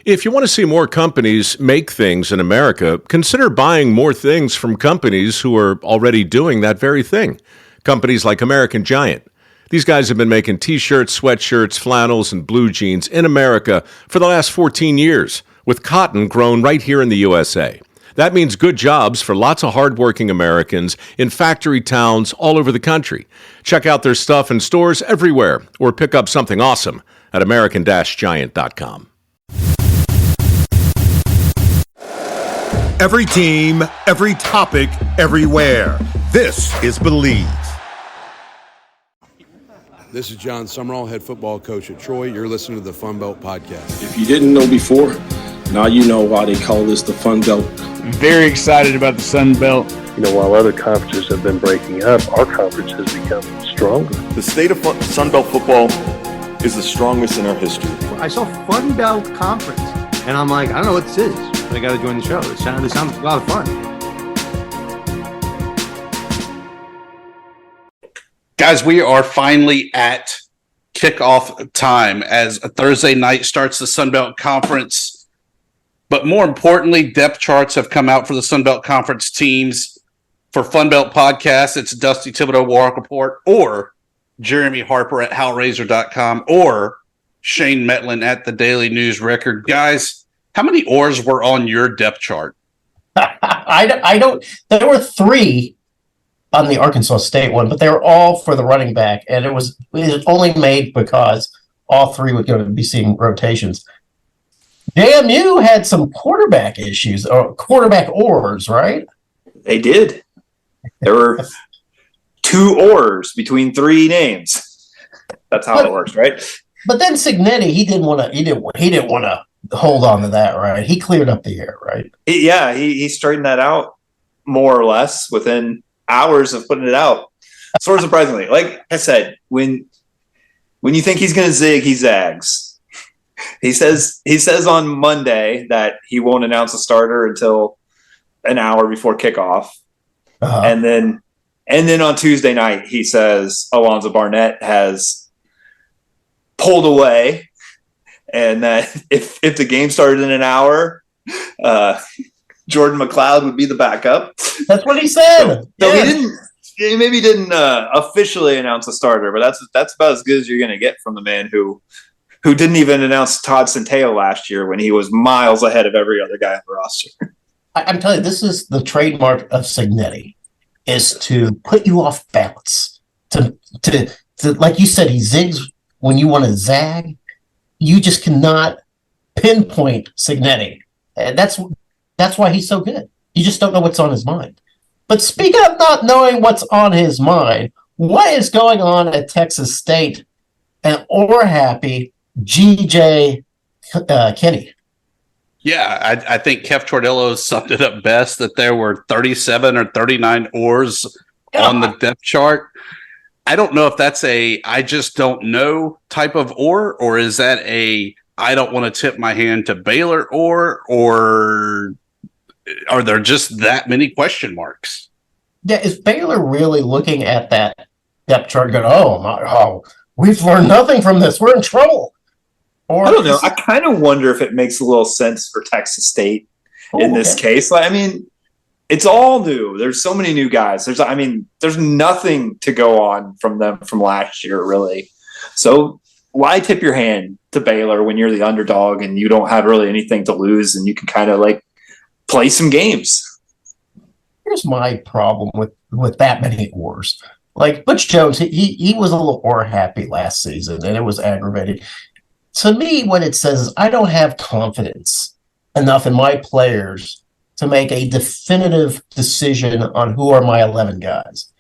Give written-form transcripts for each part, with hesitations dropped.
If you want to see more companies make things in America, consider buying more things from companies who are already doing that very thing. Companies like American Giant. These guys have been making t-shirts, sweatshirts, flannels, and blue jeans in America for the last 14 years, with cotton grown right here in the USA. That means good jobs for lots of hardworking Americans in factory towns all over the country. Check out their stuff in stores everywhere, or pick up something awesome at American-Giant.com. Every team, every topic, everywhere. This is Believe. This is John Summerall, head football coach at Troy. You're listening to the Fun Belt Podcast. If you didn't know before, now you know why they call this the Fun Belt. Very excited about the Sun Belt. You know, while other conferences have been breaking up, our conference has become stronger. The state of Sun Belt football is the strongest in our history. I saw Fun Belt Conference, and I'm like, I don't know what this is. I got to join the show. It sounds a lot of fun. Guys, we are finally at kickoff time as a Thursday night starts the Sun Belt Conference. But more importantly, depth charts have come out for the Sun Belt Conference teams. For Fun Belt Podcast, it's Dusty Thibodeaux, Walk Report, or Jeremy Harper at howrazor.com, or Shane Mettlen at the Daily News Record. Guys, how many oars were on your depth chart? I don't. There were 3 on the Arkansas State one, but they were all for the running back, and it was only made because all 3 were going to be seeing rotations. JMU had some quarterback issues, or quarterback oars, right? They did. There were 2 oars between 3 names. That's how it works, right? But then Signetti, he didn't want to hold on to that, right? He cleared up the air, right? He straightened that out more or less within hours of putting it out. Sort of surprisingly. Like I said, when you think he's going to zig, he zags. He says on Monday that he won't announce a starter until an hour before kickoff. Uh-huh. And then on Tuesday night, he says Alonzo Barnett has pulled away, and that if the game started in an hour, Jordan McLeod would be the backup. That's what he said. So he maybe didn't officially announce a starter, but that's about as good as you're going to get from the man who didn't even announce Todd Centeio last year when he was miles ahead of every other guy on the roster. I'm telling you, this is the trademark of Signetti, is to put you off balance. To like you said, he zigs when you want to zag. You just cannot pinpoint Signetti. And that's why he's so good. You just don't know what's on his mind. But speaking of not knowing what's on his mind, what is going on at Texas State and happy G.J. Kinney? Yeah, I think Kev Tordillo summed it up best that there were 37 or 39 oars on the depth chart. I don't know if that's a I just don't know type of or is that a I don't want to tip my hand to Baylor or are there just that many question marks? Yeah, is Baylor really looking at that depth chart going, we've learned nothing from this. We're in trouble. Or I don't know. I kind of wonder if it makes a little sense for Texas State in this case. Like, I mean, it's all new. There's so many new guys. There's nothing to go on from them from last year, really. So why tip your hand to Baylor when you're the underdog and you don't have really anything to lose and you can kind of like play some games? Here's my problem with that many oars. Like Butch Jones, he was a little oar happy last season, and it was aggravating. To me, what it says is I don't have confidence enough in my players to make a definitive decision on who are my 11 guys.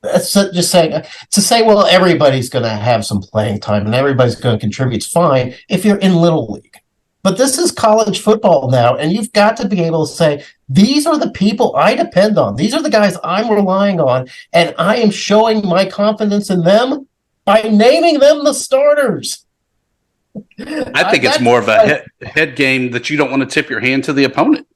That's just saying to say, well, everybody's going to have some playing time and everybody's going to contribute. It's fine if you're in Little League. But this is college football now, and you've got to be able to say, these are the people I depend on. These are the guys I'm relying on, and I am showing my confidence in them by naming them the starters. I think it's more of a head game that you don't want to tip your hand to the opponent.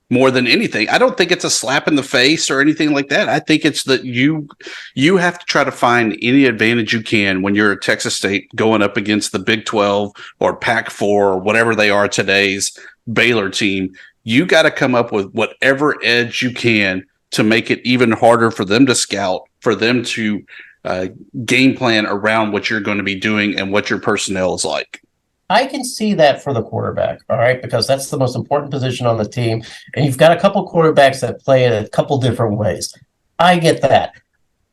more than anything. I don't think it's a slap in the face or anything like that. I think it's that you have to try to find any advantage you can when you're at Texas State going up against the Big 12 or Pac-4 or whatever they are today's Baylor team. You got to come up with whatever edge you can to make it even harder for them to scout, for them to game plan around what you're going to be doing and what your personnel is like. I can see that for the quarterback, all right, because that's the most important position on the team. And you've got a couple quarterbacks that play it a couple different ways. I get that.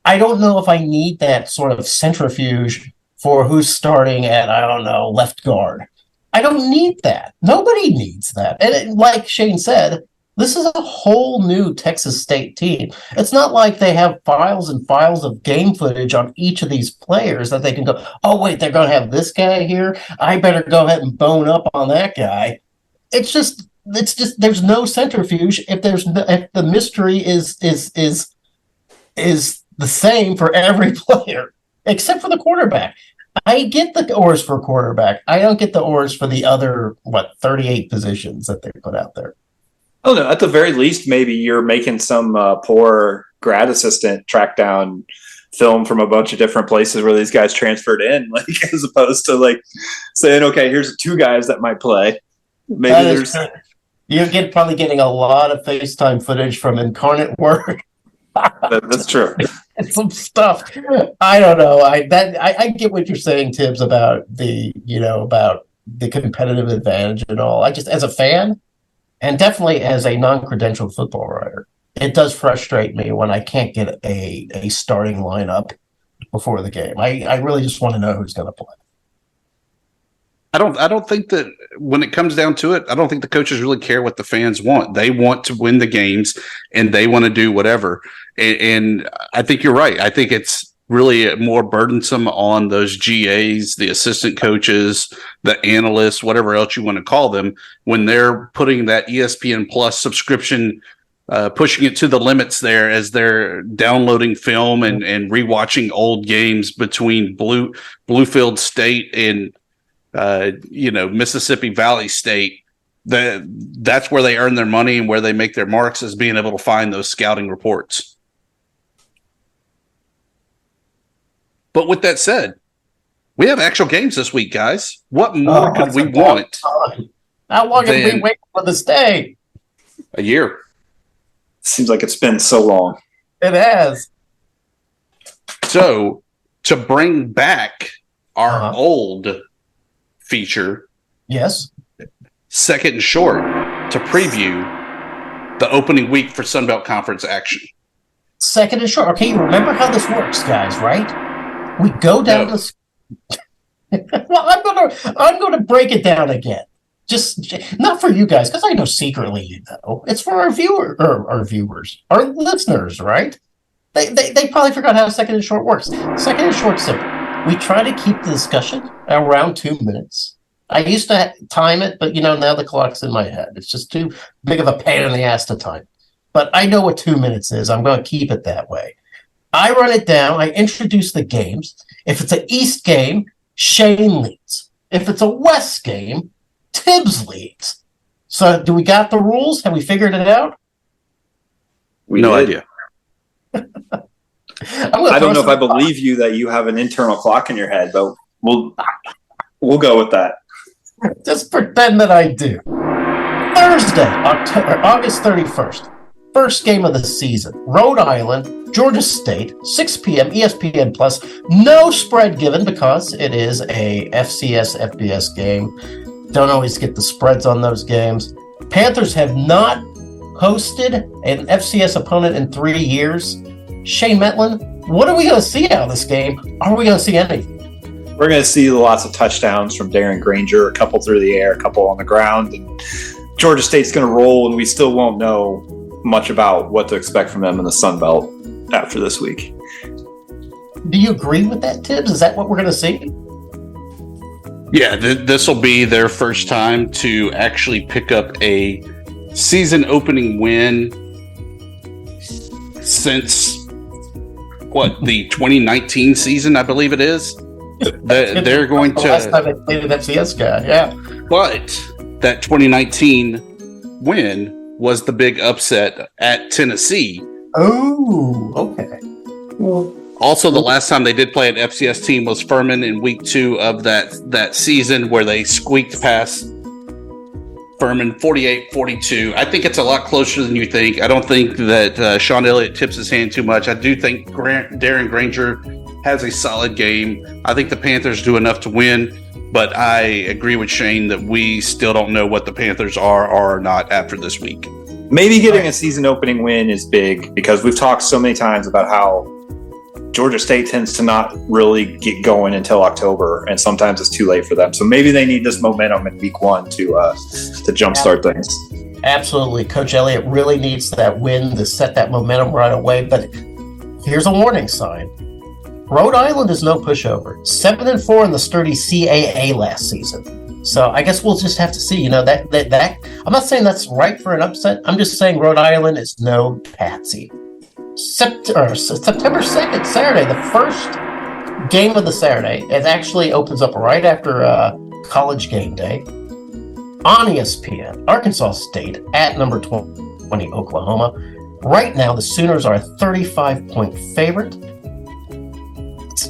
I don't know if I need that sort of centrifuge for who's starting at, I don't know, left guard. I don't need that. Nobody needs that. And like Shane said, this is a whole new Texas State team. It's not like they have files and files of game footage on each of these players that they can go, oh, wait, they're going to have this guy here. I better go ahead and bone up on that guy. It's just there's no centrifuge if the mystery is the same for every player except for the quarterback. I get the oars for quarterback. I don't get the oars for the other 38 positions that they put out there. Oh no! At the very least, maybe you're making some poor grad assistant track down film from a bunch of different places where these guys transferred in, like as opposed to like saying, "Okay, here's 2 guys that might play." Maybe you're probably getting a lot of FaceTime footage from Incarnate Word. That's true. Some stuff. I don't know. I get what you're saying, Tibbs, about the competitive advantage and all. I just, as a fan. And definitely as a non-credentialed football writer, it does frustrate me when I can't get a starting lineup before the game. I really just want to know who's going to play. I don't think that when it comes down to it, I don't think the coaches really care what the fans want. They want to win the games and they want to do whatever. And I think you're right. I think it's really more burdensome on those GAs, the assistant coaches, the analysts, whatever else you want to call them, when they're putting that ESPN Plus subscription, pushing it to the limits there as they're downloading film and rewatching old games between Bluefield State and Mississippi Valley State. That's where they earn their money and where they make their marks, is being able to find those scouting reports. But with that said, we have actual games this week, guys. What more could we want? How long have we waited for this day? A year. Seems like it's been so long. It has. So, to bring back our old feature, yes, second and short, to preview the opening week for Sunbelt Conference action. Second and short. Okay, you remember how this works, guys, right? We go down this. Well, I'm gonna break it down again. Just not for you guys, because I know secretly you know. It's for our viewers, our listeners, right? They probably forgot how second and short works. Second and short simple. We try to keep the discussion around 2 minutes. I used to time it, but now the clock's in my head. It's just too big of a pain in the ass to time. But I know what 2 minutes is. I'm going to keep it that way. I run it down. I introduce the games. If it's an East game, Shane leads. If it's a West game, Tibbs leads. So do we got the rules? Have we figured it out? No idea. I don't know if I believe you that you have an internal clock in your head, but we'll go with that. Just pretend that I do. Thursday, August 31st. First game of the season. Rhode Island, Georgia State, 6 p.m. ESPN Plus. No spread given because it is a FCS FBS game. Don't always get the spreads on those games. Panthers have not hosted an FCS opponent in 3 years. Shane Mettlen, what are we going to see out of this game? Are we going to see anything? We're going to see lots of touchdowns from Darren Granger, a couple through the air, a couple on the ground. And Georgia State's going to roll, and we still won't know much about what to expect from them in the Sun Belt after this week. Do you agree with that, Tibbs? Is that what we're going to see? Yeah, this will be their first time to actually pick up a season opening win since the 2019 season, I believe it is. They're going to last time they played an FCS guy, yeah. But that 2019 win was the big upset at Tennessee. Oh, okay. Well, also, the last time they did play an FCS team was Furman in week 2 of that season, where they squeaked past Furman 48-42. I think it's a lot closer than you think. I don't think that Sean Elliott tips his hand too much. I do think Darren Granger has a solid game. I think the Panthers do enough to win, but I agree with Shane that we still don't know what the Panthers are or are not after this week. Maybe getting a season opening win is big because we've talked so many times about how Georgia State tends to not really get going until October, and sometimes it's too late for them. So maybe they need this momentum in week 1 to jumpstart things. Absolutely. Coach Elliott really needs that win to set that momentum right away. But here's a warning sign. Rhode Island is no pushover. 7-4 in the sturdy CAA last season. So I guess we'll just have to see. That I'm not saying that's right for an upset. I'm just saying Rhode Island is no patsy. September 2nd, Saturday, the first game of the Saturday. It actually opens up right after College Game Day on ESPN. Arkansas State at number 20, Oklahoma. Right now, the Sooners are a 35-point favorite.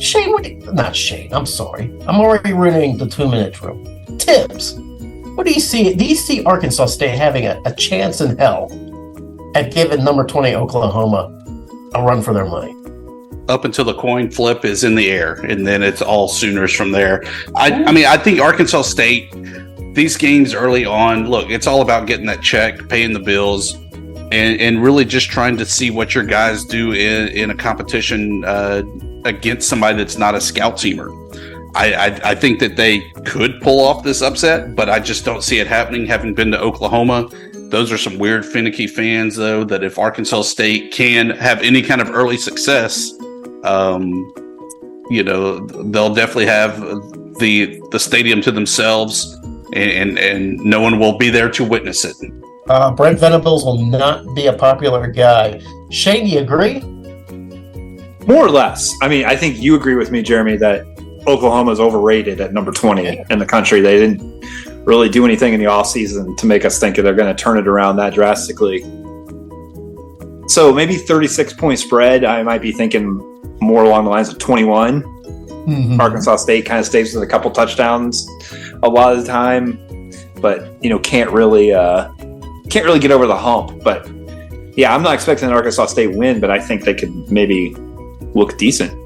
Shane, not Shane, I'm sorry. I'm already ruining the 2-minute drill. Tibbs, what do you see? Do you see Arkansas State having a chance in hell at giving number 20, Oklahoma, a run for their money? Up until the coin flip is in the air, and then it's all Sooners from there. I think Arkansas State, these games early on, look, it's all about getting that check, paying the bills, and really just trying to see what your guys do in a competition against somebody that's not a scout teamer. I think that they could pull off this upset, but I just don't see it happening. Having been to Oklahoma, those are some weird, finicky fans, though, that if Arkansas State can have any kind of early success, they'll definitely have the stadium to themselves, and no one will be there to witness it. Brent Venables will not be a popular guy. Shane, do you agree? More or less. I mean, I think you agree with me, Jeremy, that Oklahoma is overrated at number 20 in the country. They didn't really do anything in the offseason to make us think that they're going to turn it around that drastically. So maybe 36-point spread. I might be thinking more along the lines of 21. Mm-hmm. Arkansas State kind of stays with a couple touchdowns a lot of the time, but can't really get over the hump. But yeah, I'm not expecting an Arkansas State win, but I think they could maybe look decent.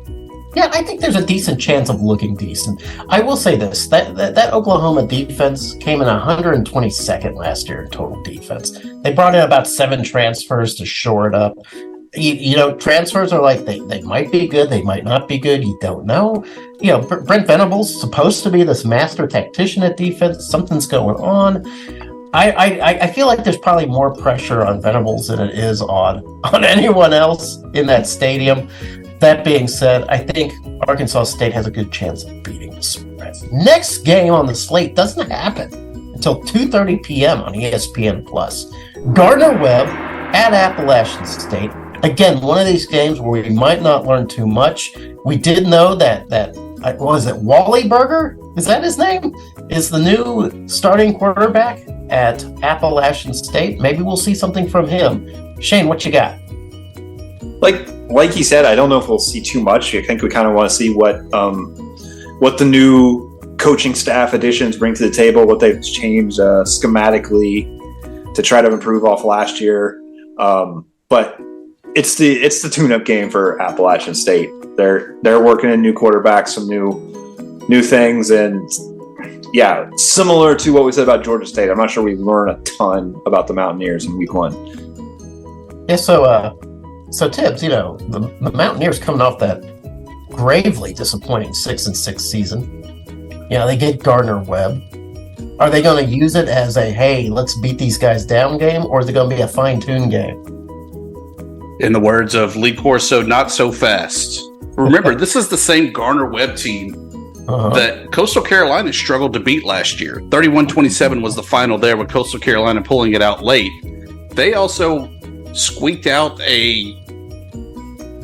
Yeah, I think there's a decent chance of looking decent. I will say this, that Oklahoma defense came in 122nd last year in total defense. They brought in about 7 transfers to shore it up. Transfers are like, they might be good, they might not be good, you don't know. Brent Venables supposed to be this master tactician at defense. Something's going on. I feel like there's probably more pressure on Venables than it is on anyone else in that stadium. That being said, I think Arkansas State has a good chance of beating the spread. Next game on the slate doesn't happen until 2:30 p.m. on ESPN+. Gardner-Webb at Appalachian State. Again, one of these games where we might not learn too much. We did know that what is it, Wally Burger? Is that his name? Is the new starting quarterback at Appalachian State? Maybe we'll see something from him. Shane, what you got? Like you said, I don't know if we'll see too much. I think we kind of want to see what the new coaching staff additions bring to the table, what they've changed schematically to try to improve off last year. But it's the tune-up game for Appalachian State. They're working in new quarterbacks, some new things, and yeah, similar to what we said about Georgia State. I'm not sure we learn a ton about the Mountaineers in week 1. Yeah, So Tibbs, the Mountaineers coming off that gravely disappointing 6-6 season. They get Gardner-Webb. Are they going to use it as a, hey, let's beat these guys down game, or is it going to be a fine-tuned game? In the words of Lee Corso, not so fast. Remember, this is the same Gardner-Webb team that Coastal Carolina struggled to beat last year. 31-27 was the final there, with Coastal Carolina pulling it out late. They also squeaked out a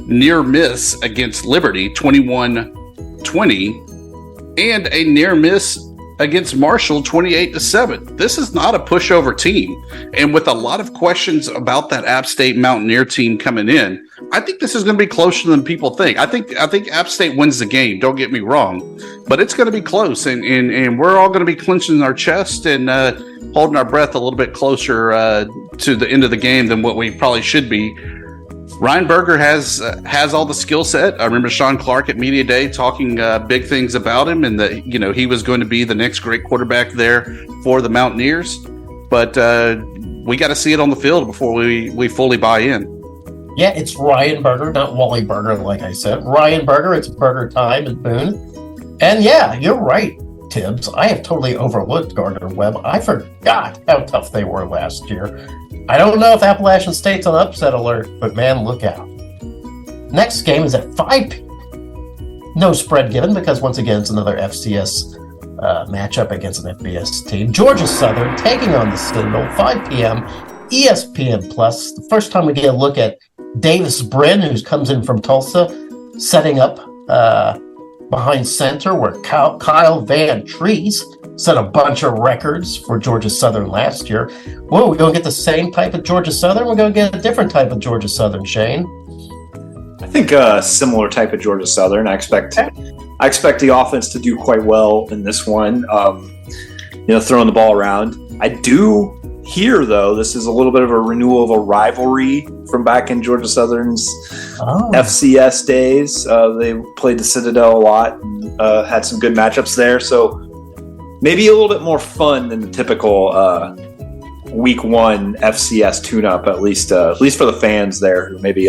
near miss against Liberty, 21-20, and a near miss against Marshall 28-7. This is not a pushover team. And with a lot of questions about that App State Mountaineer team coming in, I think this is going to be closer than people think. I think App State wins the game. Don't get me wrong, but it's going to be close, and we're all going to be clenching our chest and holding our breath a little bit closer to the end of the game than what we probably should be. Ryan Berger has all the skill set. I remember Sean Clark at Media Day talking big things about him, and that he was going to be the next great quarterback there for the Mountaineers. But we got to see it on the field before we fully buy in. Yeah, it's Ryan Berger, not Wally Berger, like I said. Ryan Berger, it's Berger time in Boone. And yeah, you're right, Tibbs. I have totally overlooked Gardner-Webb. I forgot how tough they were last year. I don't know if Appalachian State's on upset alert, but man, look out. Next game is at 5 p.m. No spread given because once again, it's another FCS matchup against an FBS team. Georgia Southern taking on the Citadel, 5 p.m. ESPN Plus. The first time we get a look at Davis Brin, who comes in from Tulsa, setting up behind center where Kyle Van Trees set a bunch of records for Georgia Southern last year. Whoa, we're going to get the same type of Georgia Southern? We're going to get a different type of Georgia Southern, Shane. I think a similar type of Georgia Southern. I expect the offense to do quite well in this one, throwing the ball around. I do hear, though, this is a little bit of a renewal of a rivalry from back in Georgia Southern's FCS days. They played the Citadel a lot and had some good matchups there. So maybe a little bit more fun than the typical week one FCS tune-up, at least for the fans there who maybe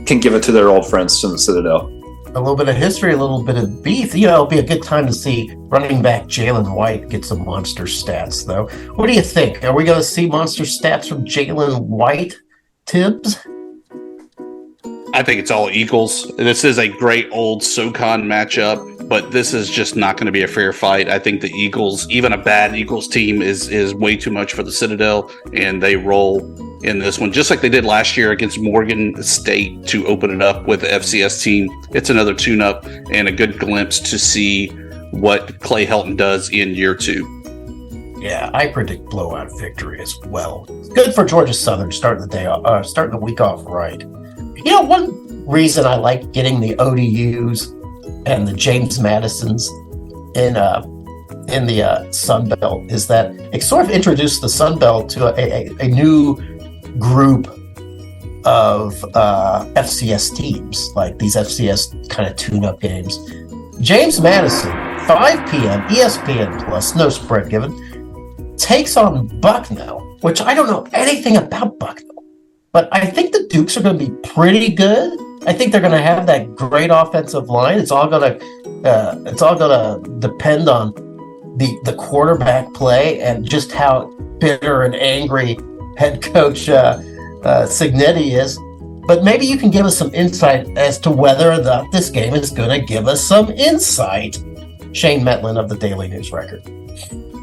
can give it to their old friends from the Citadel. A little bit of history, a little bit of beef. It'll be a good time to see running back Jalen White get some monster stats, though. What do you think? Are we going to see monster stats from Jalen White, Tibbs? I think it's all Eagles. This is a great old SoCon matchup, but this is just not going to be a fair fight. I think the Eagles, even a bad Eagles team, is way too much for the Citadel, and they roll in this one, just like they did last year against Morgan State to open it up with the FCS team. It's another tune-up and a good glimpse to see what Clay Helton does in year 2. Yeah, I predict blowout victory as well. Good for Georgia Southern starting the week off right. One reason I like getting the ODUs and the James Madisons in the Sun Belt is that it sort of introduced the Sun Belt to a new group of FCS teams, like these FCS kind of tune-up games. James Madison, 5 p.m. ESPN Plus, no spread given, takes on Bucknell, which I don't know anything about Bucknell. But I think the Dukes are going to be pretty good. I think they're going to have that great offensive line. It's all going to depend on the quarterback play and just how bitter and angry head coach Cignetti is. But maybe you can give us some insight as to whether or not this game is going to give us some insight. Shane Mettlen of the Daily News Record.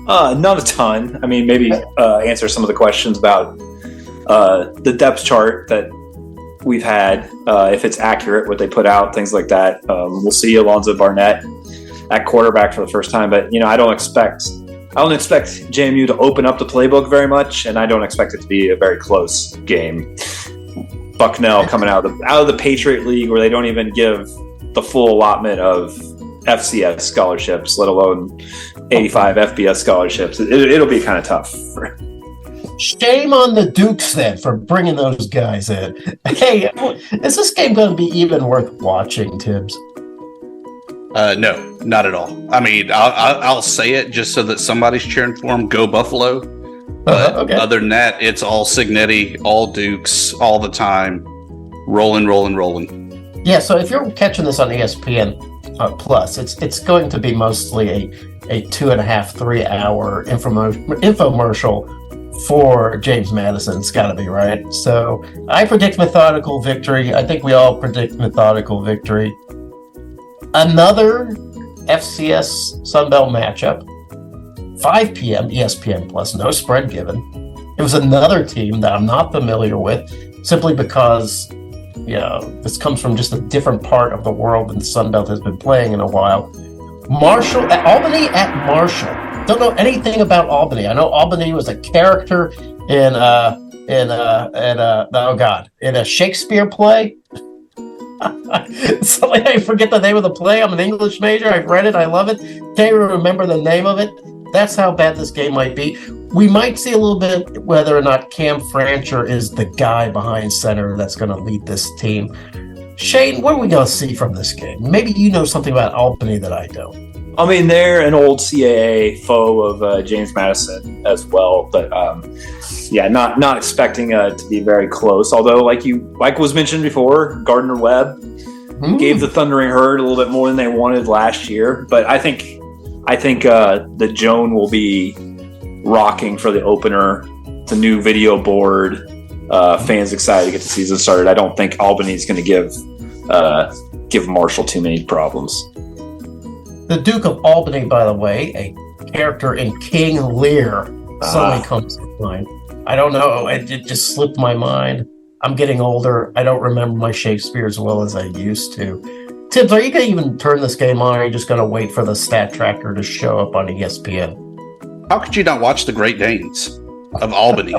Not a ton. I mean, maybe answer some of the questions about the depth chart that we've had, if it's accurate, what they put out, things like that. We'll see Alonzo Barnett at quarterback for the first time, but I don't expect JMU to open up the playbook very much, and I don't expect it to be a very close game. Bucknell coming out of the Patriot League, where they don't even give the full allotment of FCS scholarships, let alone 85 FBS scholarships. It'll be kind of tough. Shame on the Dukes then for bringing those guys in. Hey, is this game going to be even worth watching, Tibbs? No, not at all. I mean, I'll say it just so that somebody's cheering for them. Go Buffalo. But other than that, it's all Cignetti, all Dukes, all the time. Rolling. Yeah, so if you're catching this on ESPN Plus, it's going to be mostly a 2.5-3 hour infomercial for James Madison. It's got to be, right? So I predict methodical victory. I think we all predict methodical victory. Another FCS Sunbelt matchup, 5 p.m. ESPN Plus, no spread given. It was another team that I'm not familiar with, simply because this comes from just a different part of the world than the Sunbelt has been playing in a while. Albany at Marshall. Don't know anything about Albany. I know Albany was a character in a Shakespeare play. Suddenly I forget the name of the play. I'm an English major. I've read it. I love it. Can't even remember the name of it. That's how bad this game might be. We might see a little bit whether or not Cam Francher is the guy behind center that's going to lead this team. Shane, what are we going to see from this game? Maybe you know something about Albany that I don't. I mean, they're an old CAA foe of James Madison as well, but not expecting to be very close. Although, like was mentioned before, Gardner Webb gave the Thundering Herd a little bit more than they wanted last year. But I think the Joan will be rocking for the opener. It's a new video board. Fans excited to get the season started. I don't think Albany's going to give Marshall too many problems. The Duke of Albany, by the way, a character in King Lear, suddenly comes to mind. I don't know. It just slipped my mind. I'm getting older. I don't remember my Shakespeare as well as I used to. Tibbs, are you going to even turn this game on, or are you just going to wait for the stat tracker to show up on ESPN? How could you not watch the Great Danes of Albany?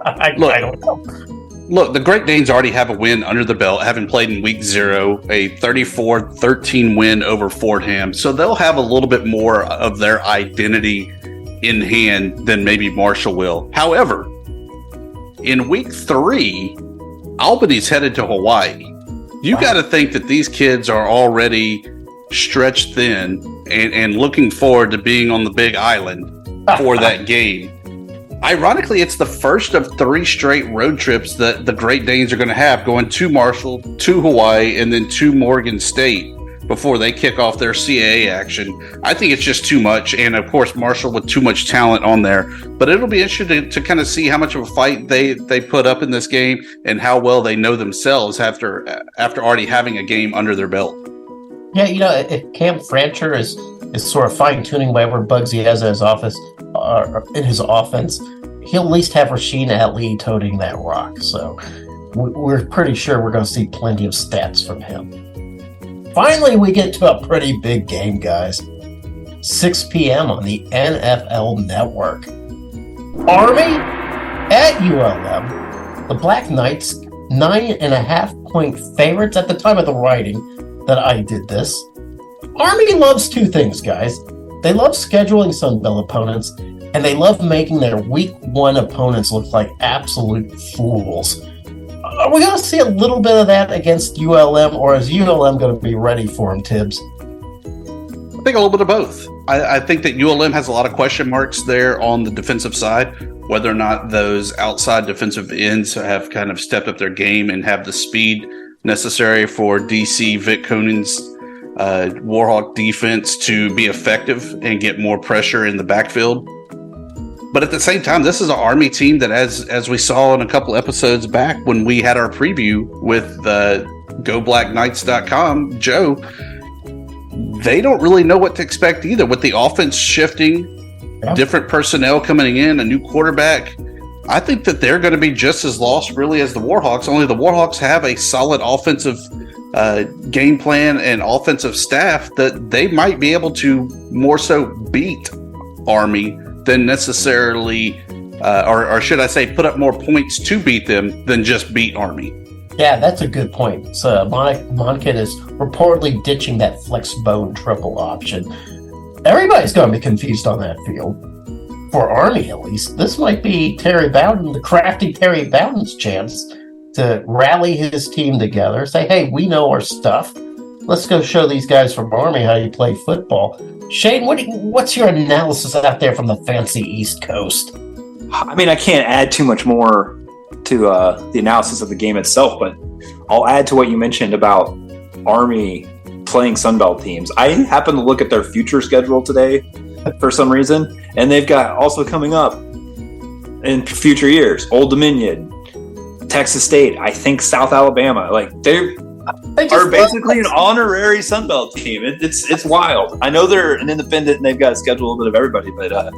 I don't know. Look, the Great Danes already have a win under the belt, having played in week 0, a 34-13 win over Fordham. So they'll have a little bit more of their identity in hand than maybe Marshall will. However, in week 3, Albany's headed to Hawaii. You got to think that these kids are already stretched thin and looking forward to being on the Big Island for that game. Ironically, it's the first of 3 straight road trips that the Great Danes are going to have, going to Marshall, to Hawaii, and then to Morgan State before they kick off their CAA action. I think it's just too much, and of course Marshall with too much talent on there. But it'll be interesting to kind of see how much of a fight they put up in this game and how well they know themselves after already having a game under their belt. Yeah, if Cam Francher is sort of fine-tuning whatever bugs he has in his office, in his offense, he'll at least have Rasheen Atley toting that rock. So we're pretty sure we're going to see plenty of stats from him. Finally, we get to a pretty big game, guys. 6 p.m. on the NFL Network. Army at ULM. The Black Knights, 9.5-point favorites at the time of the writing that I did this. Army loves 2 things, guys. They love scheduling Sun Belt opponents, and they love making their week 1 opponents look like absolute fools. Are we going to see a little bit of that against ULM, or is ULM going to be ready for them, Tibbs? I think a little bit of both. I think that ULM has a lot of question marks there on the defensive side, whether or not those outside defensive ends have kind of stepped up their game and have the speed necessary for DC Vic Conan's Warhawk defense to be effective and get more pressure in the backfield. But at the same time, this is an Army team that, as we saw in a couple episodes back when we had our preview with GoBlackKnights.com, Joe, they don't really know what to expect either. With the offense shifting, different personnel coming in, a new quarterback, I think that they're going to be just as lost really as the Warhawks, only the Warhawks have a solid offensive game plan and offensive staff that they might be able to more so beat Army than necessarily, or should I say, put up more points to beat them than just beat Army. Yeah, that's a good point. So Monken is reportedly ditching that flex bone triple option. Everybody's going to be confused on that field. For Army, at least, this might be Terry Bowden, the crafty Terry Bowden's chance to rally his team together, say, hey, we know our stuff. Let's go show these guys from Army how you play football. Shane, what's your analysis out there from the fancy East Coast? I mean, I can't add too much more to the analysis of the game itself, but I'll add to what you mentioned about Army playing Sunbelt teams. I happened to look at their future schedule today for some reason, and they've got also coming up in future years, Old Dominion, Texas State, I think South Alabama. Like they are basically an honorary Sunbelt team. It's wild. I know they're an independent and they've got to schedule a little bit of everybody, but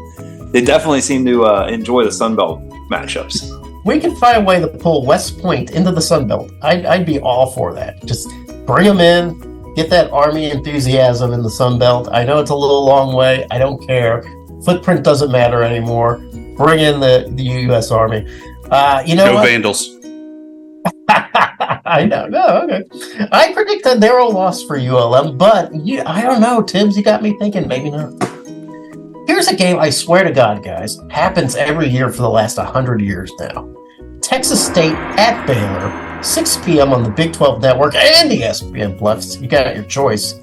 they definitely seem to enjoy the Sunbelt matchups. We can find a way to pull West Point into the Sunbelt. I'd be all for that. Just bring them in, Get that Army enthusiasm in the Sun Belt. I know it's a little long way. I don't care. Footprint doesn't matter anymore. Bring in the U.S. Army. You know No what? Vandals. I know. No, okay. I predict a narrow loss for ULM, but I don't know, Tibbs. You got me thinking. Maybe not. Here's a game, I swear to God, guys, happens every year for the last 100 years now. Texas State at Baylor, 6 p.m. on the Big 12 Network and ESPN Plus. You got your choice.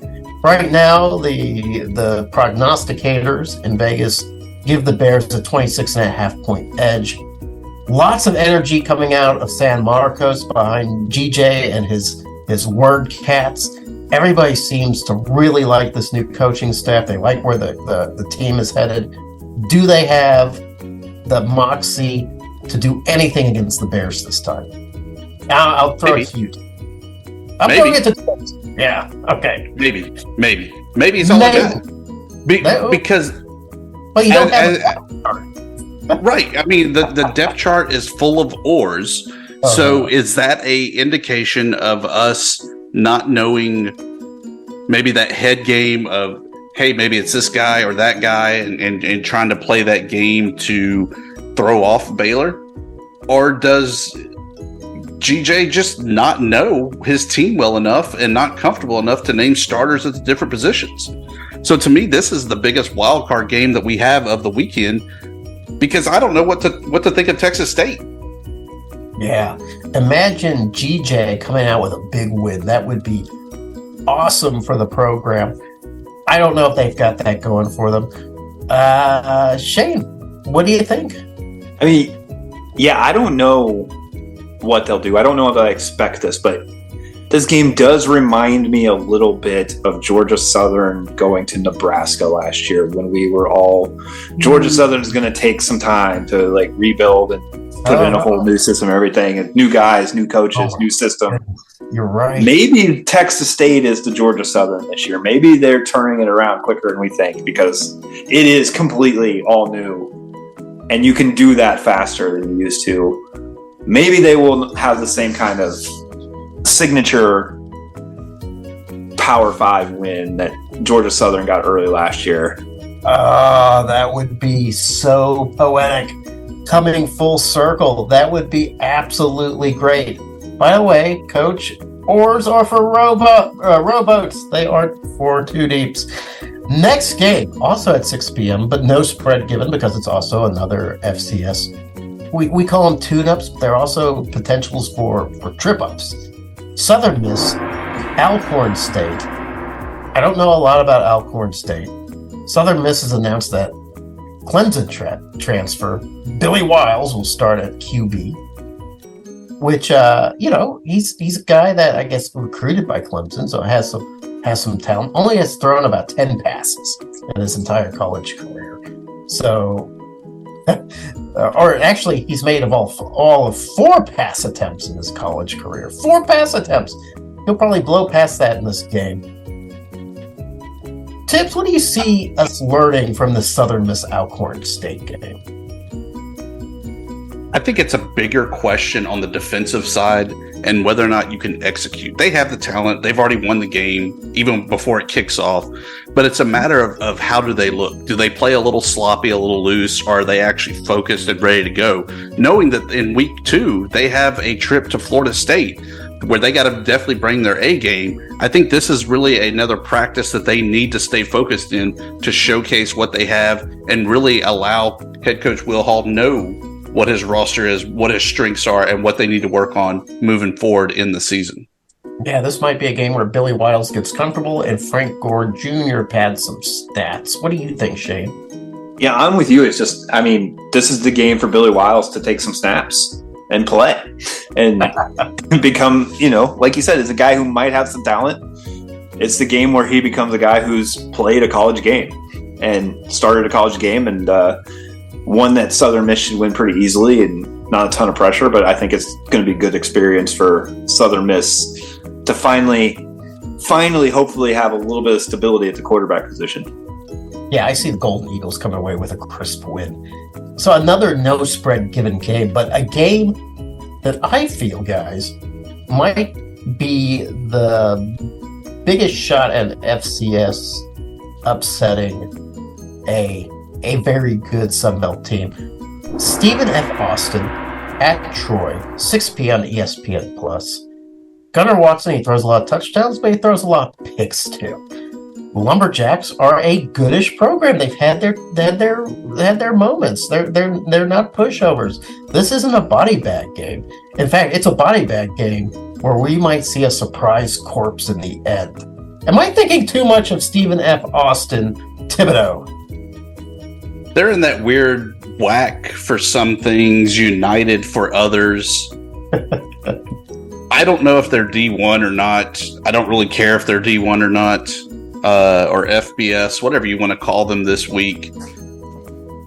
Right now, the prognosticators in Vegas give the Bears a 26.5-point edge. Lots of energy coming out of San Marcos behind GJ and his word cats. Everybody seems to really like this new coaching staff. They like where the team is headed. Do they have the moxie to do anything against the Bears this time? I'll throw it to you. I'm going to get yeah. Okay. Maybe it's all that. Because well, you don't have right. I mean, the depth chart is full of oars. So is that a indication of us not knowing maybe that head game of, hey, maybe it's this guy or that guy and trying to play that game to throw off Baylor? Or does GJ just not know his team well enough and not comfortable enough to name starters at the different positions? So to me, this is the biggest wild card game that we have of the weekend, because I don't know what to think of Texas State. Yeah. Imagine GJ coming out with a big win. That would be awesome for the program. I don't know if they've got that going for them. Shane, what do you think? I mean, yeah, I don't know what they'll do. I don't know if I expect this, but this game does remind me a little bit of Georgia Southern going to Nebraska last year, when we were all Georgia Southern is going to take some time to like rebuild and put in a whole new system and everything, and new guys, new coaches, new system. You're right. Maybe Texas State is the Georgia Southern this year. Maybe they're turning it around quicker than we think, because it is completely all new, and you can do that faster than you used to. Maybe they will have the same kind of signature Power 5 win that Georgia Southern got early last year. That would be so poetic. Coming full circle. That would be absolutely great. By the way, Coach, oars are for rowboats. They aren't for two deeps. Next game, also at 6 p.m., but no spread given because it's also another FCS. We call them tune-ups, but they're also potentials for trip-ups. Southern Miss, Alcorn State. I don't know a lot about Alcorn State. Southern Miss has announced that Clemson transfer Billy Wiles will start at QB, which he's a guy that I guess recruited by Clemson, so has some talent. Only has thrown about 10 passes in his entire college career. So, or actually, he's made of all of 4 pass attempts in his college career. 4 pass attempts. He'll probably blow past that in this game. Tibbs, what do you see us learning from the Southern Miss Alcorn State game? I think it's a bigger question on the defensive side and whether or not you can execute. They have the talent. They've already won the game even before it kicks off. But it's a matter of how do they look? Do they play a little sloppy, a little loose, or are they actually focused and ready to go? Knowing that in week 2, they have a trip to Florida State where they got to definitely bring their A game. I think this is really another practice that they need to stay focused in to showcase what they have and really allow head coach Will Hall know what his roster is, what his strengths are, and what they need to work on moving forward in the season. Yeah, this might be a game where Billy Wiles gets comfortable and Frank Gore Jr. pads some stats. What do you think, Shane? Yeah, I'm with you. It's just, I mean, this is the game for Billy Wiles to take some snaps and play and become, like you said, is a guy who might have some talent. It's the game where he becomes a guy who's played a college game and started a college game and one that Southern Miss should win pretty easily and not a ton of pressure, but I think it's going to be a good experience for Southern Miss to finally, hopefully have a little bit of stability at the quarterback position. Yeah, I see the Golden Eagles coming away with a crisp win. So another no spread given game, but a game that I feel, guys, might be the biggest shot at FCS upsetting a very good Sunbelt team. Stephen F. Austin at Troy, 6 p.m. ESPN Plus. Gunnar Watson, he throws a lot of touchdowns, but he throws a lot of picks too. Lumberjacks are a goodish program. They've had their moments. They're not pushovers. This isn't a body bag game. In fact, it's a body bag game where we might see a surprise corpse in the end. Am I thinking too much of Stephen F. Austin Thibodeaux? They're in that weird whack for some things, united for others. I don't know if they're D1 or not. I don't really care if they're D1 or not. Or FBS, whatever you want to call them this week.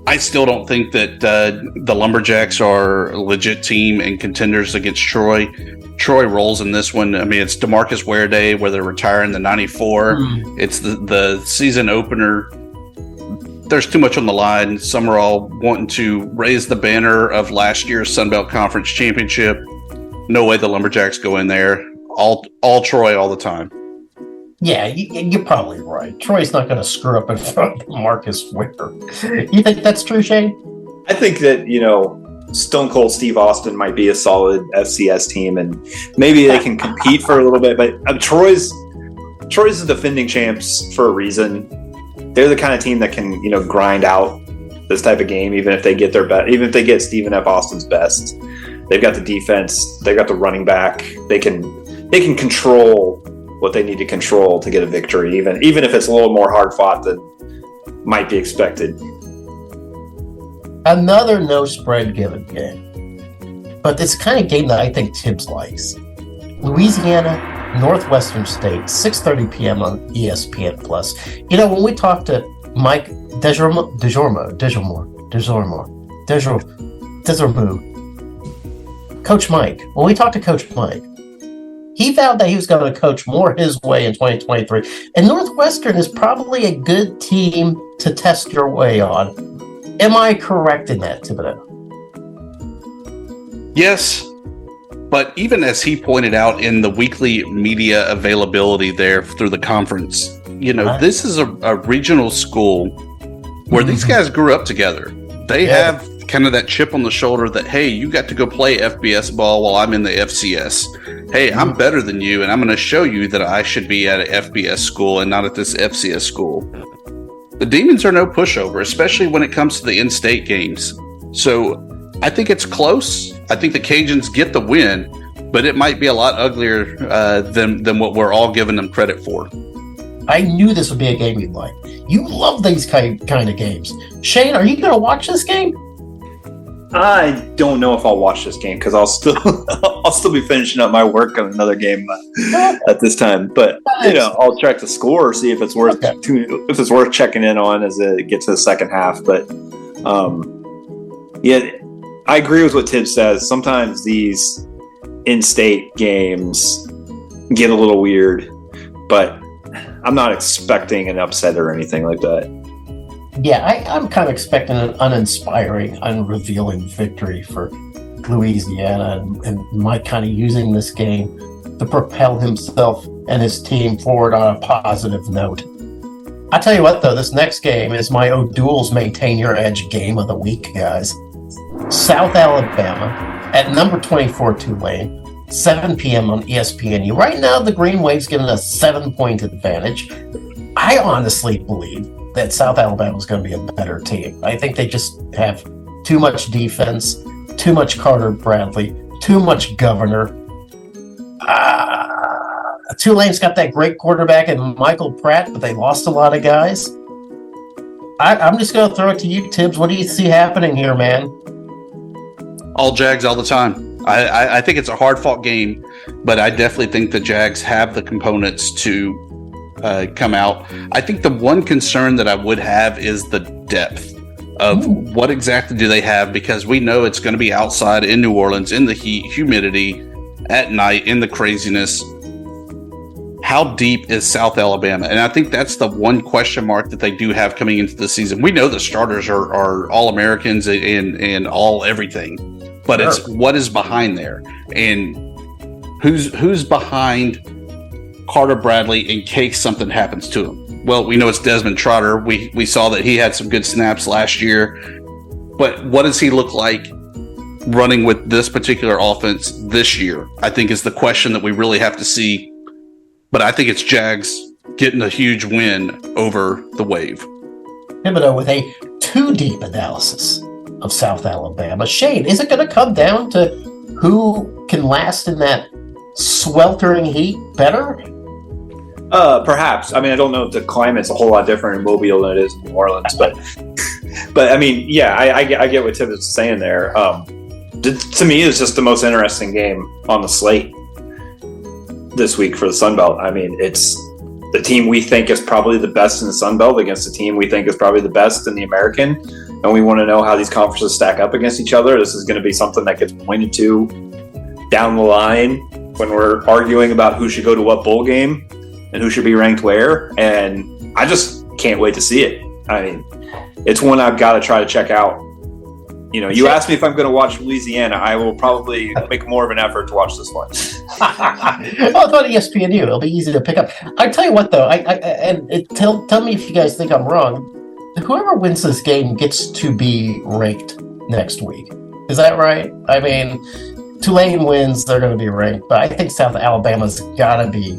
I still don't think that the Lumberjacks are a legit team and contenders against Troy. Troy rolls in this one. I mean, it's DeMarcus Ware Day where they're retiring the 94. It's the season opener. There's too much on the line. Some are all wanting to raise the banner of last year's Sunbelt Conference Championship. No way the Lumberjacks go in there. All Troy all the time. Yeah, you're probably right. Troy's not going to screw up in front of Marcus Ware. You think that's true, Shane? I think that, Stone Cold Steve Austin might be a solid FCS team, and maybe they can compete for a little bit. But Troy's the defending champs for a reason. They're the kind of team that can, grind out this type of game, even if they get their best, even if they get Stephen F. Austin's best. They've got the defense. They've got the running back. They can control what they need to control to get a victory, even if it's a little more hard fought than might be expected. Another no spread given game, but it's the kind of game that I think Tibbs likes. Louisiana, Northwestern State, 6:30 p.m. on ESPN Plus. When we talked to Mike Desormeaux, Coach Mike, when we talked to Coach Mike, he vowed that he was going to coach more his way in 2023. And Northwestern is probably a good team to test your way on. Am I correct in that, Thibodeaux? Yes. But even as he pointed out in the weekly media availability there through the conference, this is a regional school where these guys grew up together. They have kind of that chip on the shoulder that, hey, you got to go play FBS ball while I'm in the FCS. Hey, I'm better than you, and I'm going to show you that I should be at an FBS school and not at this FCS school. The Demons are no pushover, especially when it comes to the in-state games. So I think it's close. I think the Cajuns get the win, but it might be a lot uglier than what we're all giving them credit for. I knew this would be a game you'd like. You love these kind of games. Shane, are you going to watch this game? I don't know if I'll watch this game because I'll still be finishing up my work on another game at this time. But I'll check the score, see if it's worth checking in on as it gets to the second half. But I agree with what Tibbs says. Sometimes these in-state games get a little weird, but I'm not expecting an upset or anything like that. Yeah, I'm kind of expecting an uninspiring, unrevealing victory for Louisiana, and Mike kind of using this game to propel himself and his team forward on a positive note. I tell you what, though, this next game is my O'Doul's Maintain Your Edge game of the week, guys. South Alabama at number 24 Tulane, 7 p.m. on ESPNU. Right now, the Green Wave's given us 7-point advantage. I honestly believe that South Alabama is going to be a better team. I think they just have too much defense, too much Carter Bradley, too much Governor. Tulane's got that great quarterback in Michael Pratt, but they lost a lot of guys. I'm just going to throw it to you, Tibbs. What do you see happening here, man? All Jags all the time. I think it's a hard-fought game, but I definitely think the Jags have the components to come out. I think the one concern that I would have is the depth of what exactly do they have, because we know it's going to be outside in New Orleans, in the heat, humidity, at night, in the craziness. How deep is South Alabama? And I think that's the one question mark that they do have coming into the season. We know the starters are All-Americans and all everything, but it's what is behind there, and who's behind Carter Bradley in case something happens to him. Well, we know it's Desmond Trotter. We saw that he had some good snaps last year. But what does he look like running with this particular offense this year? I think is the question that we really have to see. But I think it's Jags getting a huge win over the Wave. Thibodeaux with a too deep analysis of South Alabama. Shane, is it going to come down to who can last in that sweltering heat better? Perhaps. I mean, I don't know if the climate's a whole lot different in Mobile than it is in New Orleans, but I mean, yeah, I get what Tim is saying there. To me, it's just the most interesting game on the slate this week for the Sun Belt. I mean, it's the team we think is probably the best in the Sun Belt against the team we think is probably the best in the American, and we want to know how these conferences stack up against each other. This is going to be something that gets pointed to down the line when we're arguing about who should go to what bowl game and who should be ranked where, and I just can't wait to see it. I mean, it's one I've got to try to check out. You know, you asked me if I'm going to watch Louisiana. I will probably make more of an effort to watch this one. Well, it's on ESPNU. It'll be easy to pick up. I tell you what, though, tell me if you guys think I'm wrong. Whoever wins this game gets to be ranked next week. Is that right? I mean, Tulane wins, they're going to be ranked, but I think South Alabama's got to be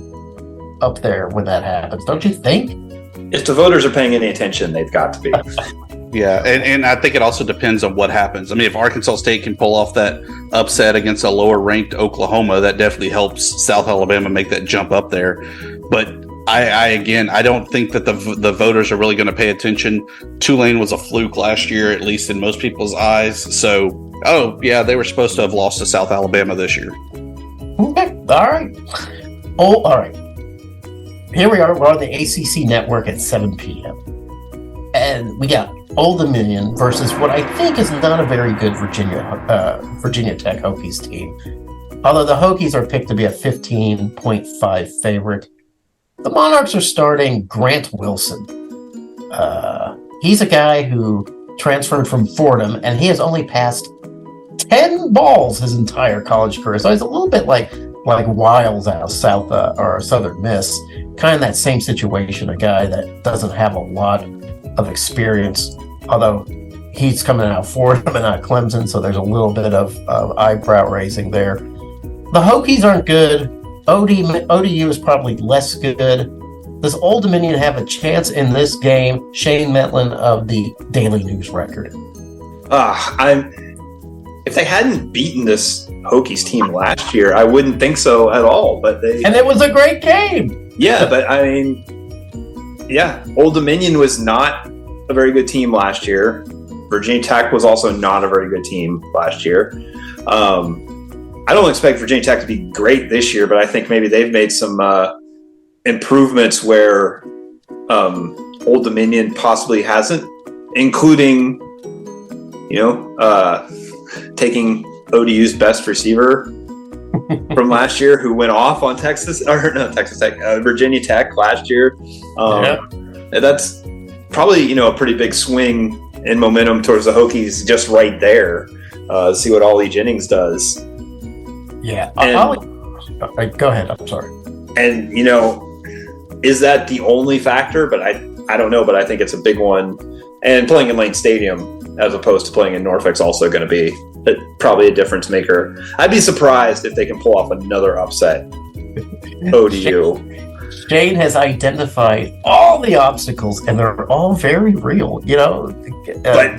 up there when that happens. Don't you think? If the voters are paying any attention, they've got to be. Yeah, and I think it also depends on what happens. I mean, if Arkansas State can pull off that upset against a lower-ranked Oklahoma, that definitely helps South Alabama make that jump up there. But I don't think that the voters are really going to pay attention. Tulane was a fluke last year, at least in most people's eyes. So, they were supposed to have lost to South Alabama this year. Okay, all right. Oh, all right. Here we are. We're on the ACC network at 7 p.m. And we got Old Dominion versus what I think is not a very good Virginia Tech Hokies team. Although the Hokies are picked to be a 15.5 favorite. The Monarchs are starting Grant Wilson. He's a guy who transferred from Fordham, and he has only passed 10 balls his entire college career. So he's a little bit like Wiles out of Southern Miss. Kind of that same situation, a guy that doesn't have a lot of experience, although he's coming out of Fordham and not Clemson, so there's a little bit of eyebrow raising there. The Hokies aren't good. ODU is probably less good. Does Old Dominion have a chance in this game? Shane Mettlen of the Daily News Record. If they hadn't beaten this Hokies team last year, I wouldn't think so at all. And it was a great game. Yeah, but I mean, Old Dominion was not a very good team last year. Virginia Tech was also not a very good team last year. I don't expect Virginia Tech to be great this year, but I think maybe they've made some improvements where Old Dominion possibly hasn't, including, taking ODU's best receiver from last year, who went off on Virginia Tech last year. That's probably, a pretty big swing in momentum towards the Hokies just right there. See what Ollie Jennings does. Yeah. Go ahead. I'm sorry. And, is that the only factor? But I don't know, but I think it's a big one. And playing in Lane Stadium as opposed to playing in Norfolk is also going to be probably a difference maker. I'd be surprised if they can pull off another upset. ODU. Shane has identified all the obstacles, and they're all very real. But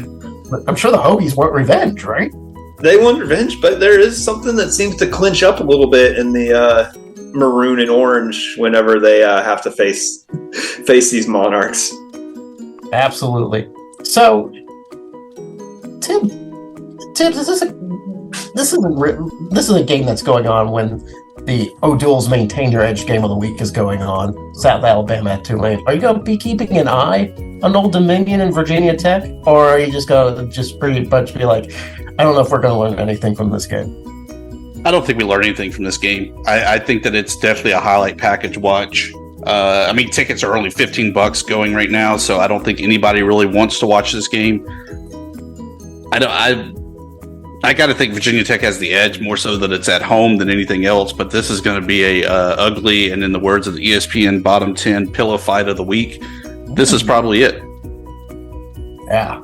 I'm sure the Hokies want revenge, right? They want revenge, but there is something that seems to clinch up a little bit in the maroon and orange whenever they have to face these Monarchs. Absolutely. So, Tim, this is a game that's going on when the O'Douls Maintain Your Edge game of the week is going on. South Alabama at Tulane. Are you going to be keeping an eye on Old Dominion and Virginia Tech, or are you just going to pretty much be like, I don't know if we're going to learn anything from this game? I don't think we learn anything from this game. I think that it's definitely a highlight package watch. Tickets are only $15 going right now, so I don't think anybody really wants to watch this game. I I got to think Virginia Tech has the edge more so that it's at home than anything else. But this is going to be a ugly, and in the words of the ESPN bottom 10 pillow fight of the week, this is probably it. Yeah.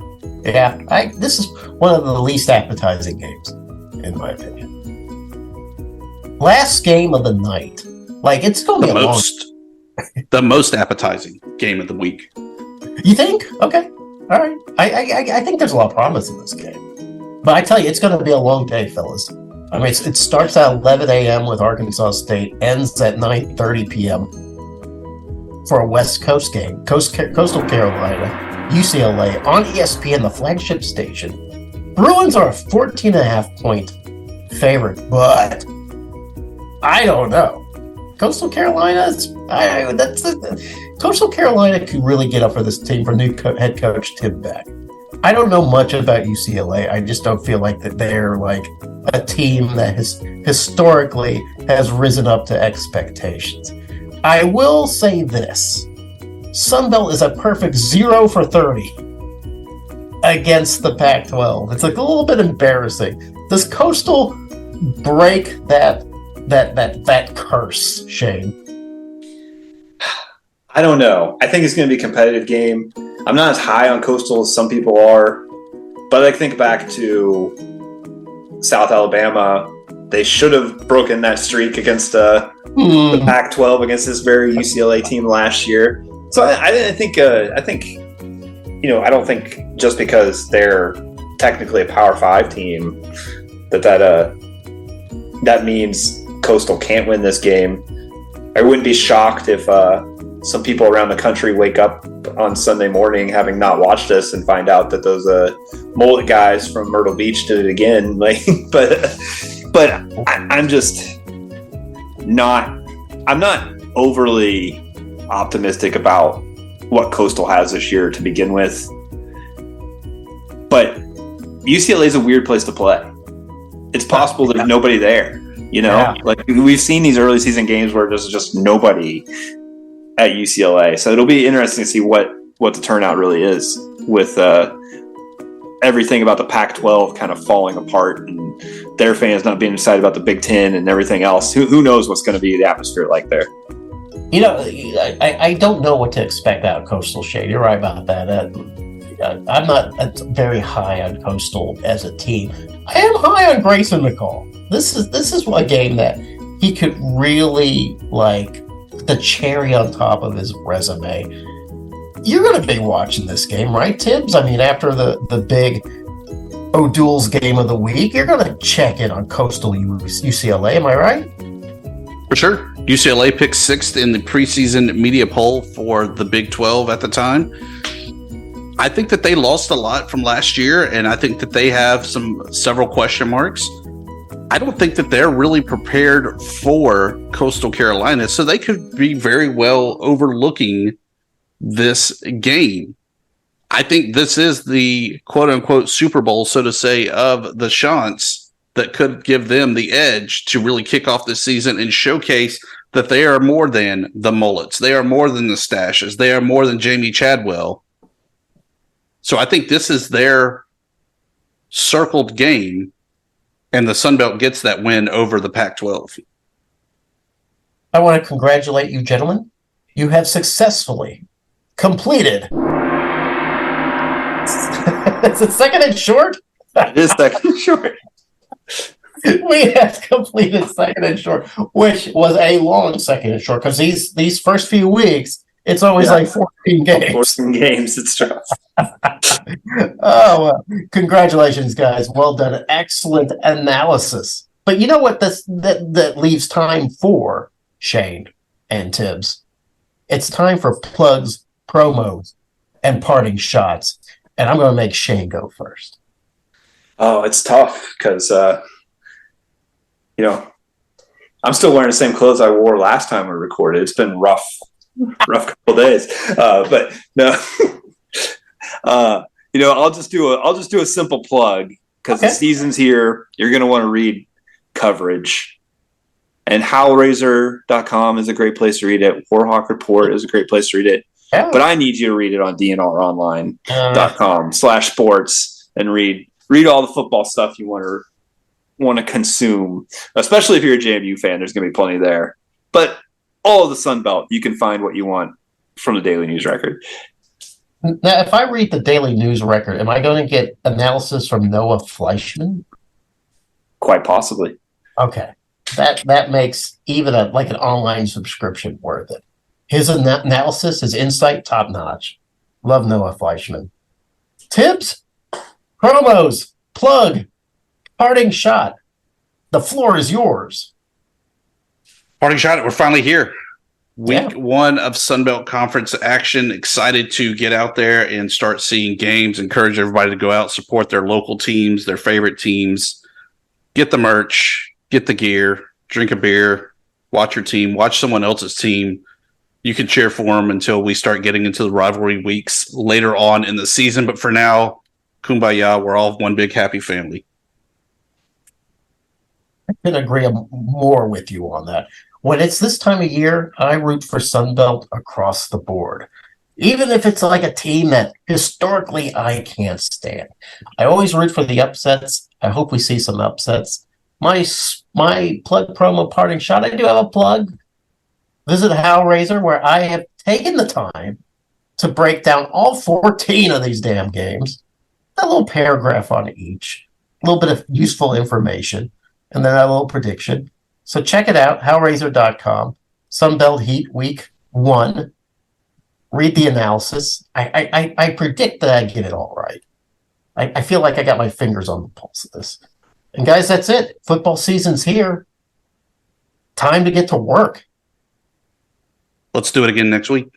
This is one of the least appetizing games, in my opinion. Last game of the night. Like, it's going to be the most appetizing game of the week. You think? Okay. All right. I think there's a lot of promise in this game. But I tell you, it's going to be a long day, fellas. I mean, it starts at 11 a.m. with Arkansas State, ends at 9:30 p.m. for a West Coast game. Coastal Carolina, UCLA, on ESPN, the flagship station. Bruins are a 14.5-point favorite, but I don't know. Coastal Carolina, Coastal Carolina could really get up for this team for new head coach Tim Beck. I don't know much about UCLA. I just don't feel like that they're like a team that historically has risen up to expectations. I will say this. Sunbelt is a perfect 0 for 30 against the Pac-12. It's like a little bit embarrassing. Does Coastal break that curse, Shane? I don't know. I think it's going to be a competitive game. I'm not as high on Coastal as some people are, but I think back to South Alabama. They should have broken that streak against the Pac-12 against this very UCLA team last year. So I think I don't think just because they're technically a Power 5 team that means Coastal can't win this game. I wouldn't be shocked if some people around the country wake up on Sunday morning having not watched this and find out that those mullet guys from Myrtle Beach did it again. But I'm just not overly optimistic about what Coastal has this year to begin with. But UCLA is a weird place to play. It's possible there's nobody there. Like we've seen these early season games where there's just nobody at UCLA. So it'll be interesting to see what the turnout really is with everything about the Pac-12 kind of falling apart and their fans not being excited about the Big Ten and everything else. Who knows what's going to be the atmosphere like there? I don't know what to expect out of Coastal, Shade. You're right about that. I'm not very high on Coastal as a team. I am high on Grayson McCall. This is a game that he could really like the cherry on top of his resume. You're going to be watching this game, right, Tibbs? I mean, after the big O'Doul's game of the week, you're going to check in on Coastal UCLA. Am I right? For sure. UCLA picked 6th in the preseason media poll for the Big 12 at the time. I think that they lost a lot from last year, and I think that they have several question marks. I don't think that they're really prepared for Coastal Carolina, so they could be very well overlooking this game. I think this is the quote-unquote Super Bowl, so to say, of the Chants that could give them the edge to really kick off this season and showcase that they are more than the Mullets. They are more than the Stashes. They are more than Jamie Chadwell. So I think this is their circled game, and the Sun Belt gets that win over the Pac-12. I want to congratulate you, gentlemen. You have successfully completed. Is it second and short? It is second and short. We have completed second and short, which was a long second and short because these first few weeks, it's always like 14 games. 14 games, it's tough. Oh, well, congratulations, guys. Well done. Excellent analysis. But you know what that leaves time for, Shane and Tibbs? It's time for plugs, promos, and parting shots. And I'm going to make Shane go first. Oh, it's tough because, I'm still wearing the same clothes I wore last time we recorded. It's been rough couple days. But no, I'll just do a simple plug because the season's here. You're going to want to read coverage. And howlraiser.com is a great place to read it. Warhawk Report is a great place to read it. Yeah. But I need you to read it on dnronline.com/sports and read all the football stuff you want to want to consume, especially if you're a JMU fan. There's going to be plenty there. But all of the Sun Belt, you can find what you want from the Daily News Record. Now, if I read the Daily News Record, am I going to get analysis from Noah Fleischman? Quite possibly. Okay. That makes even an online subscription worth it. His analysis, his insight, top notch. Love Noah Fleischman. Tips, promos, plug, parting shot. The floor is yours. Parting shot. We're finally here. Week 1 of Sunbelt Conference action. Excited to get out there and start seeing games. Encourage everybody to go out, support their local teams, their favorite teams. Get the merch, get the gear, drink a beer, watch your team, watch someone else's team. You can cheer for them until we start getting into the rivalry weeks later on in the season. But for now, kumbaya, we're all one big happy family. I couldn't agree more with you on that. When it's this time of year, I root for Sunbelt across the board. Even if it's like a team that historically I can't stand. I always root for the upsets. I hope we see some upsets. My plug promo parting shot, I do have a plug. Visit Hellraiser, where I have taken the time to break down all 14 of these damn games. A little paragraph on each, a little bit of useful information, and then a little prediction. So check it out, hellraiser.com, Sunbelt Heat Week 1. Read the analysis. I predict that I get it all right. I feel like I got my fingers on the pulse of this. And guys, that's it. Football season's here. Time to get to work. Let's do it again next week.